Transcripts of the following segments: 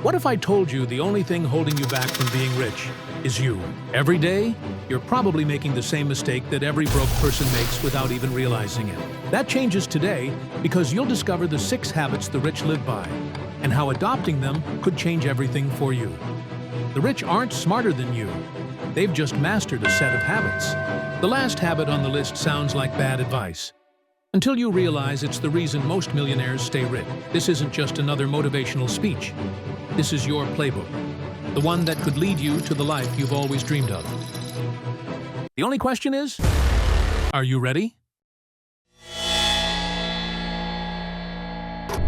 What if I told you the only thing holding you back from being rich is you? Every day, you're probably making the same mistake that every broke person makes without even realizing it. That changes today because you'll discover the 6 habits the rich live by and how adopting them could change everything for you. The rich aren't smarter than you. They've just mastered a set of habits. The last habit on the list sounds like bad advice, until you realize it's the reason most millionaires stay rich. This isn't just another motivational speech. This is your playbook, the one that could lead you to the life you've always dreamed of. The only question is, are you ready?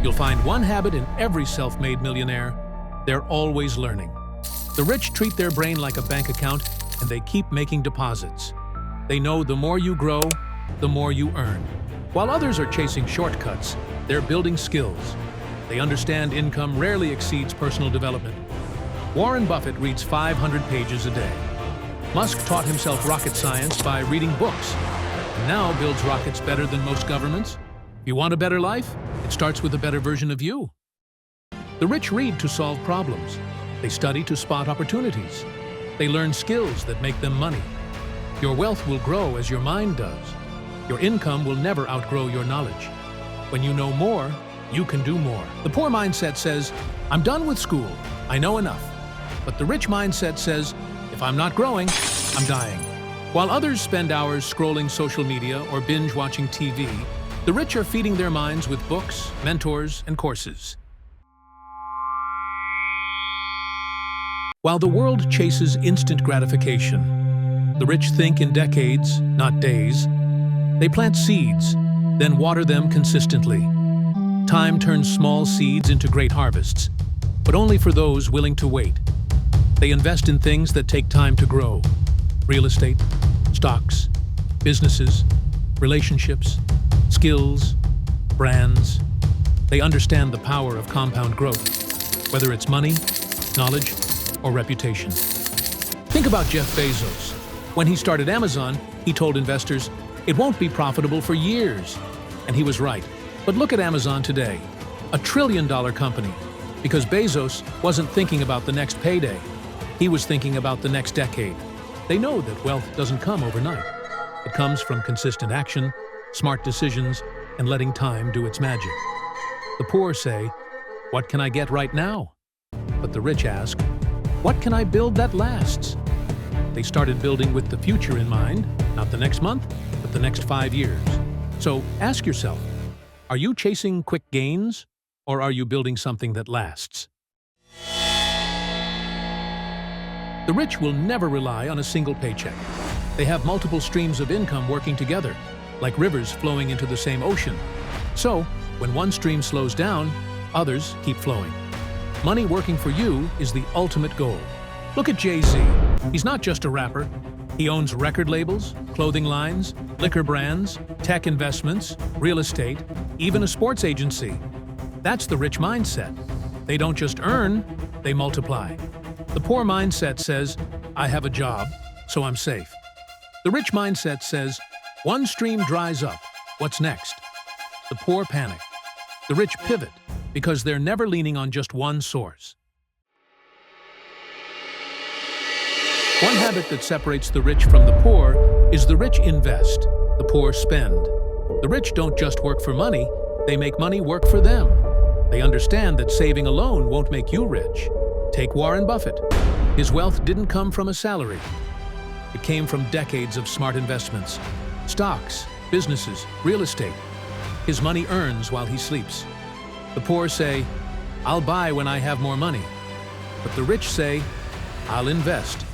You'll find one habit in every self-made millionaire: they're always learning. The rich treat their brain like a bank account, and they keep making deposits. They know the more you grow, the more you earn. While others are chasing shortcuts, they're building skills. They understand income rarely exceeds personal development. Warren Buffett reads 500 pages a day. Musk taught himself rocket science by reading books, and now builds rockets better than most governments. If you want a better life, it starts with a better version of you. The rich read to solve problems. They study to spot opportunities. They learn skills that make them money. Your wealth will grow as your mind does. Your income will never outgrow your knowledge. When you know more, you can do more. The poor mindset says, I'm done with school, I know enough. But the rich mindset says, if I'm not growing, I'm dying. While others spend hours scrolling social media or binge watching TV, the rich are feeding their minds with books, mentors, and courses. While the world chases instant gratification, the rich think in decades, not days. They plant seeds, then water them consistently. Time turns small seeds into great harvests, but only for those willing to wait. They invest in things that take time to grow: real estate, stocks, businesses, relationships, skills, brands. They understand the power of compound growth, whether it's money, knowledge, or reputation. Think about Jeff Bezos. When he started Amazon, he told investors, it won't be profitable for years. And he was right. But look at Amazon today, a trillion-dollar company, because Bezos wasn't thinking about the next payday. He was thinking about the next decade. They know that wealth doesn't come overnight. It comes from consistent action, smart decisions, and letting time do its magic. The poor say, what can I get right now? But the rich ask, what can I build that lasts? They started building with the future in mind, not the next month, but the next 5 years. So ask yourself, are you chasing quick gains, or are you building something that lasts? The rich will never rely on a single paycheck. They have multiple streams of income working together, like rivers flowing into the same ocean. So, when one stream slows down, others keep flowing. Money working for you is the ultimate goal. Look at Jay-Z. He's not just a rapper. He owns record labels, clothing lines, liquor brands, tech investments, real estate, even a sports agency. That's the rich mindset. They don't just earn, they multiply. The poor mindset says, I have a job, so I'm safe. The rich mindset says, one stream dries up, what's next? The poor panic. The rich pivot, because they're never leaning on just one source. One habit that separates the rich from the poor is the rich invest, the poor spend. The rich don't just work for money, they make money work for them. They understand that saving alone won't make you rich. Take Warren Buffett. His wealth didn't come from a salary. It came from decades of smart investments, stocks, businesses, real estate. His money earns while he sleeps. The poor say, I'll buy when I have more money. But the rich say, I'll invest,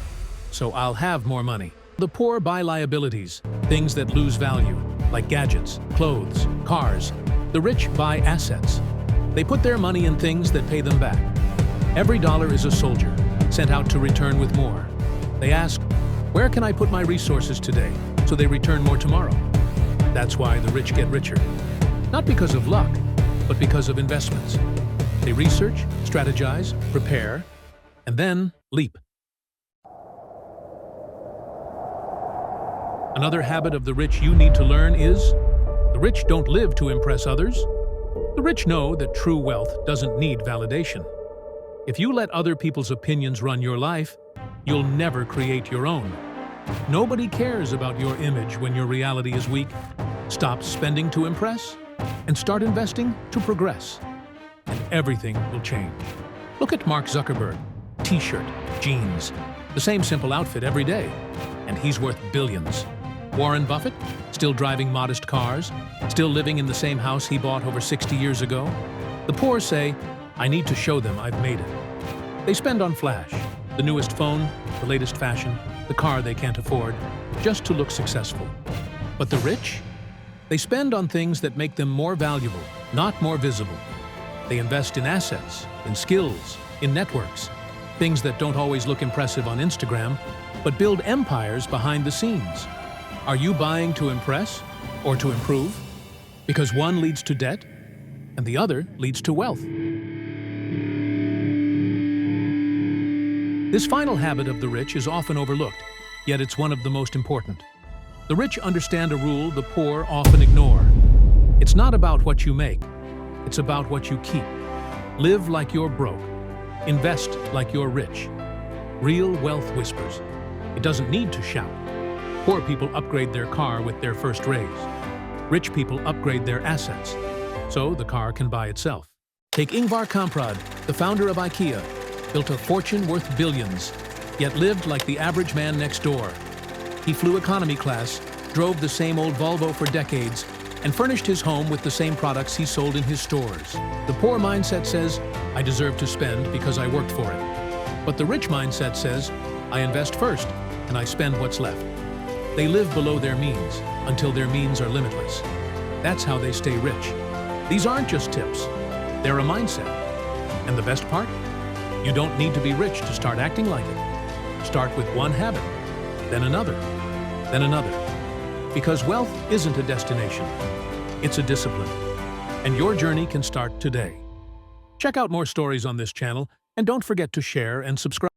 so I'll have more money. The poor buy liabilities, things that lose value, like gadgets, clothes, cars. The rich buy assets. They put their money in things that pay them back. Every dollar is a soldier, sent out to return with more. They ask, where can I put my resources today, so they return more tomorrow? That's why the rich get richer. Not because of luck, but because of investments. They research, strategize, prepare, and then leap. Another habit of the rich you need to learn is, the rich don't live to impress others. The rich know that true wealth doesn't need validation. If you let other people's opinions run your life, you'll never create your own. Nobody cares about your image when your reality is weak. Stop spending to impress and start investing to progress. And everything will change. Look at Mark Zuckerberg. T-shirt, jeans, the same simple outfit every day. And he's worth billions. Warren Buffett, still driving modest cars, still living in the same house he bought over 60 years ago. The poor say, I need to show them I've made it. They spend on flash, the newest phone, the latest fashion, the car they can't afford, just to look successful. But the rich? They spend on things that make them more valuable, not more visible. They invest in assets, in skills, in networks, things that don't always look impressive on Instagram, but build empires behind the scenes. Are you buying to impress or to improve? Because one leads to debt and the other leads to wealth. This final habit of the rich is often overlooked, yet it's one of the most important. The rich understand a rule the poor often ignore. It's not about what you make, it's about what you keep. Live like you're broke. Invest like you're rich. Real wealth whispers. It doesn't need to shout. Poor people upgrade their car with their first raise. Rich people upgrade their assets, so the car can buy itself. Take Ingvar Kamprad, the founder of IKEA, built a fortune worth billions, yet lived like the average man next door. He flew economy class, drove the same old Volvo for decades, and furnished his home with the same products he sold in his stores. The poor mindset says, I deserve to spend because I worked for it. But the rich mindset says, I invest first, and I spend what's left. They live below their means until their means are limitless. That's how they stay rich. These aren't just tips, they're a mindset. And the best part? You don't need to be rich to start acting like it. Start with one habit, then another, then another. Because wealth isn't a destination, it's a discipline. And your journey can start today. Check out more stories on this channel, and don't forget to share and subscribe.